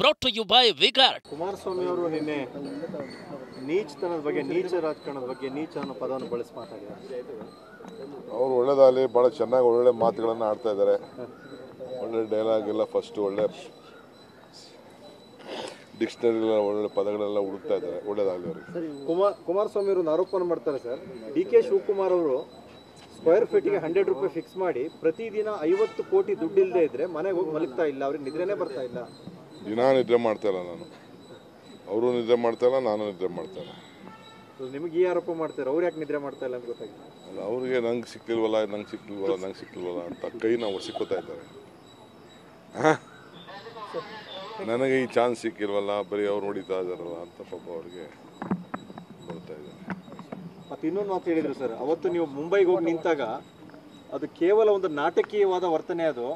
Brought to you by Vigard. Kumaraswamy ಅವರು ನಿನ್ನೆ ನೀಚತನದ ಬಗ್ಗೆ, ನೀಚ ರಾಜಕಾರಣದ ಬಗ್ಗೆ, ನೀಚ ಅನ್ನೋ ಪದವನ್ನು ಬಳಸಿ ಮಾತಾಡಿದ್ದಾರೆ. ಅವರು ಒಳ್ಳೆದಾಗಲಿ, ಭಾಳ ಚೆನ್ನಾಗಿ ಒಳ್ಳೆ ಮಾತುಗಳನ್ನು ಆಡ್ತಾ ಇದ್ದಾರೆ. ಒಳ್ಳೆ ಡೈಲಾಗ್ ಎಲ್ಲ ಫಸ್ಟು ಒಳ್ಳೆ ಡಿಕ್ಷನರಿ ಒಳ್ಳೆ ಪದಗಳೆಲ್ಲ ಹುಡುಕ್ತಾ ಇದ್ದಾರೆ. ಒಳ್ಳೇದಾಗಲಿ ಅವರಿಗೆ. ಕುಮಾರಸ್ವಾಮಿ ಅವರು ಆರೋಪನ ಮಾಡ್ತಾರೆ ಸರ್. ಡಿ.ಕೆ. ಶಿವಕುಮಾರ್ ಅವರು ಸ್ಕ್ವೇರ್ ಫೀಟ್ಗೆ 100 ರೂಪಾಯಿ ಫಿಕ್ಸ್ ಮಾಡಿ ಪ್ರತಿದಿನ 50 ಕೋಟಿ ದುಡ್ಡು ಇಲ್ಲದೆ ಇದ್ರೆ ಮನೆಗೆ ಹೋಗಿ ಮಲಗ್ತಾ ಇಲ್ಲ, ಅವ್ರಿಗೆ ನಿದ್ರೆನೇ ಬರ್ತಾ ಇಲ್ಲ. ದಿನ ನಿದ್ರೆ ಮಾಡ್ತಾ ಇಲ್ಲ ನಾನು, ಅವರು ನಿದ್ರೆ ಮಾಡ್ತಾ ಇಲ್ಲ, ನಾನು ನಿದ್ರೆ ಮಾಡ್ತಾ ಇಲ್ಲ. ನಿಮಗೆ ಈ ಆರೋಪ ಮಾಡ್ತಾರೆ, ಅವ್ರು ಯಾಕೆ ನಿದ್ರೆ ಮಾಡ್ತಾ ಇಲ್ಲ ಅಂತ ಗೊತ್ತಾಗಿಲ್ಲ. ಅಲ್ಲ, ಅವ್ರಿಗೆ ನಂಗೆ ಸಿಕ್ಕಿಲ್ವಲ್ಲ ಅಂತ ಕೈನ ಒಸಿಕೋತಾ ಇದ್ದಾರೆ. ನನಗೆ ಈ ಚಾನ್ಸ್ ಸಿಕ್ಕಿಲ್ವಲ್ಲ, ಬರೀ ಅವ್ರು ಹೊಡಿತಾ ಇದ್ದಾರಲ್ಲ ಅಂತ ಪಾಪ ಅವ್ರಿಗೆ ಬರ್ತಾ ಇದ್ದಾರೆ. ಮತ್ತೆ ಇನ್ನೊಂದು ಮಾತು ಹೇಳಿದ್ರು ಸರ್, ಅವತ್ತು ನೀವು ಮುಂಬೈಗೆ ಹೋಗಿ ನಿಂತಾಗ ಅದು ಕೇವಲ ಒಂದು ನಾಟಕೀಯವಾದ ವರ್ತನೆ. ಅದು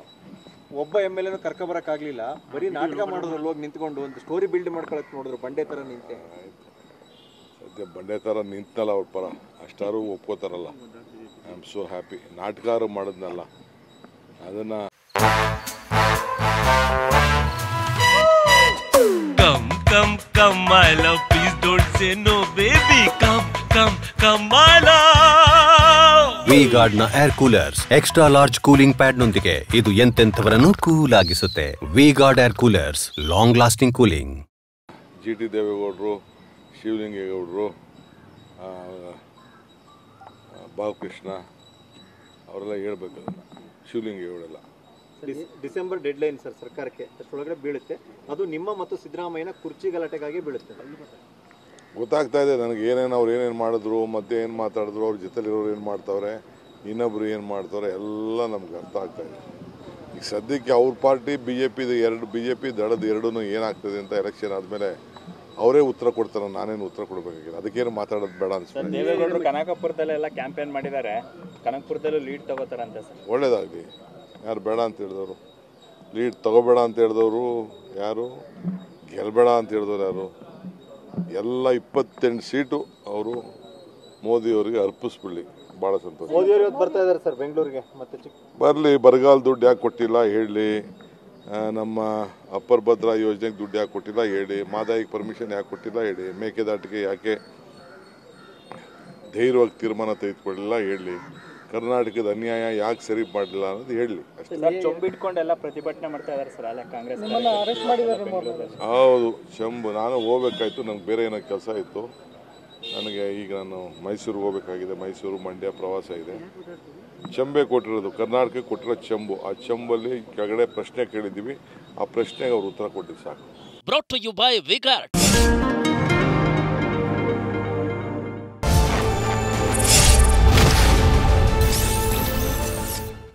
ಒಬ್ಬ MLA ಕರ್ಕೊಬರಕ್ಕಾಗಲಿಲ್ಲ, ಬರೀ ನಾಟಕ ಮಾಡೋದ್ರಲ್ಲಿ ಹೋಗಿ ನಿಂತ್ಕೊಂಡು ಒಂದು ಸ್ಟೋರಿ ಬಿಲ್ಡ್ ಮಾಡ್ಕೊಳಕ್ ನೋಡಿದ್ರು, ಬಂಡೆ ಥರ ನಿಂತೆ. ಸದ್ಯ ಬಂಡೆ ಥರ ನಿಂತಲ್ಲ ಅವ್ರ ಪರ, ಅಷ್ಟಾರು ಒಪ್ಕೋತಾರಲ್ಲ. I am so happy. ನಾಟಕಾರು ಮಾಡಿದ್ನಲ್ಲ ಅದನ್ನು Come, come, my love, please don't say no, baby. Come, my love. V-Guard ನ air coolers extra large cooling pad ನೊಂದಿಗೆ ಇದು ಎಂತೆಂಥವರನ್ನು ಕೂಲ್ ಆಗಿಸುತ್ತೆ. V-Guard air coolers, long lasting cooling. GT ದೇವೇಗೌಡರು, ಶಿವಲಿಂಗೇಗೌಡರು, ಬಾಲಕೃಷ್ಣ ಅವರೆಲ್ಲ ಹೇಳ್ಬೇಕು ಅದನ್ನು. ಶಿವಲಿಂಗೇಗೌಡೆಲ್ಲ ಡಿಸೆಂಬರ್ ಡೆಡ್ಲೈನ್ ಸರ್ ಸರ್ಕಾರಕ್ಕೆ, ಅಷ್ಟೊಳಗಡೆ ಬೀಳುತ್ತೆ. ಅದು ನಿಮ್ಮ ಮತ್ತು ಸಿದ್ದರಾಮಯ್ಯನ ಕುರ್ಚಿ ಗಲಾಟೆಗಾಗಿ ಬೀಳುತ್ತೆ. ಗೊತ್ತಾಗ್ತಾ ಇದೆ ನನಗೆ ಏನೇನು ಅವ್ರು ಏನೇನು ಮಾಡಿದ್ರು, ಮತ್ತೆ ಏನು ಮಾತಾಡಿದ್ರು, ಅವ್ರ ಜೊತೆಲಿರೋರು ಏನು ಮಾಡ್ತಾವ್ರೆ, ಇನ್ನೊಬ್ರು ಏನು ಮಾಡ್ತಾವ್ರೆ ಎಲ್ಲ ನಮ್ಗೆ ಅರ್ಥ ಆಗ್ತಾ ಇದೆ. ಈಗ ಸದ್ಯಕ್ಕೆ ಅವ್ರ ಪಾರ್ಟಿ BJP ದಳದ ಎರಡೂ ಏನಾಗ್ತದೆ ಅಂತ ಎಲೆಕ್ಷನ್ ಆದಮೇಲೆ ಅವರೇ ಉತ್ತರ ಕೊಡ್ತಾರೆ. ನಾನೇನು ಉತ್ತರ ಕೊಡಬೇಕಾಗಿಲ್ಲ, ಅದಕ್ಕೇನು ಮಾತಾಡೋದು ಬೇಡ ಅನ್ಸುತ್ತೆ. ದೇವೇಗೌಡರು ಕನಕಪುರದಲ್ಲೆಲ್ಲ ಕ್ಯಾಂಪೇನ್ ಮಾಡಿದ್ದಾರೆ, ಕನಕಪುರದಲ್ಲೂ ಲೀಡ್ ತಗೋತಾರಂತೆ ಸರ್. ಒಳ್ಳೇದಾಗಲಿ. ಯಾರು ಬೇಡ ಅಂತ ಹೇಳಿದವರು, ಲೀಡ್ ತಗೋಬೇಡ ಅಂತ ಹೇಳಿದವರು ಯಾರು, ಗೆಲ್ಲಬೇಡ ಅಂತ ಹೇಳಿದವರು ಯಾರು, ಎಲ್ಲ 28 ಸೀಟು ಅವರು ಮೋದಿಯವರಿಗೆ ಅರ್ಪಿಸ್ಬಿಡ್ಲಿ. ಭಾಳ ಸಂತೋಷ. ಮೋದಿಯವರು ಇವತ್ತು ಬರ್ತಾ ಇದ್ದಾರೆ ಸರ್ ಬೆಂಗಳೂರಿಗೆ. ಮತ್ತೆ ಬರಲಿ, ಬರಗಾಲ ದುಡ್ಡು ಯಾಕೆ ಕೊಟ್ಟಿಲ್ಲ ಹೇಳಿ, ನಮ್ಮ ಅಪ್ಪರ್ ಭದ್ರಾ ಯೋಜನೆಗೆ ದುಡ್ಡು ಯಾಕೆ ಕೊಟ್ಟಿಲ್ಲ ಹೇಳಿ, ಮಾದಾಯಿಗೆ ಪರ್ಮಿಷನ್ ಯಾಕೆ ಕೊಟ್ಟಿಲ್ಲ ಹೇಳಿ, ಮೇಕೆದಾಟಿಗೆ ಯಾಕೆ ಧೈರ್ಯವಾಗಿ ತೀರ್ಮಾನ ತೆಗೆದುಕೊಳ್ಳಿಲ್ಲ ಹೇಳಿ, ಕರ್ನಾಟಕದ ಅನ್ಯಾಯ ಯಾಕೆ ಸರಿ ಮಾಡಲಿಲ್ಲ ಅನ್ನೋದು ಹೇಳಿ ಅಷ್ಟೇ. ಚೊಂಬಿಟ್ಕೊಂಡೆಲ್ಲ ಪ್ರತಿಭಟನೆ ಮಾಡ್ತಾ ಇದ್ದಾರೆ ಸರ್. ಅಲ್ಲ ಕಾಂಗ್ರೆಸ್ ಹೌದು, ಚಂಬು. ನಾನು ಹೋಗ್ಬೇಕಾಯ್ತು, ನಂಗೆ ಬೇರೆ ಏನೋ ಕೆಲಸ ಇತ್ತು ನನಗೆ. ಈಗ ನಾನು ಮೈಸೂರಿಗೆ ಹೋಗ್ಬೇಕಾಗಿದೆ, ಮೈಸೂರು ಮಂಡ್ಯ ಪ್ರವಾಸ ಇದೆ. ಚಂಬೆ ಕೊಟ್ಟಿರೋದು, ಕರ್ನಾಟಕಕ್ಕೆ ಕೊಟ್ಟಿರೋ ಚಂಬು. ಆ ಚಂಬಲ್ಲಿ ಕೆಳಗಡೆ ಪ್ರಶ್ನೆ ಕೇಳಿದ್ದೀವಿ, ಆ ಪ್ರಶ್ನೆಗೆ ಅವ್ರು ಉತ್ತರ ಕೊಟ್ಟಿದ್ದು ಸಾಕು. Brought to you by Vigard.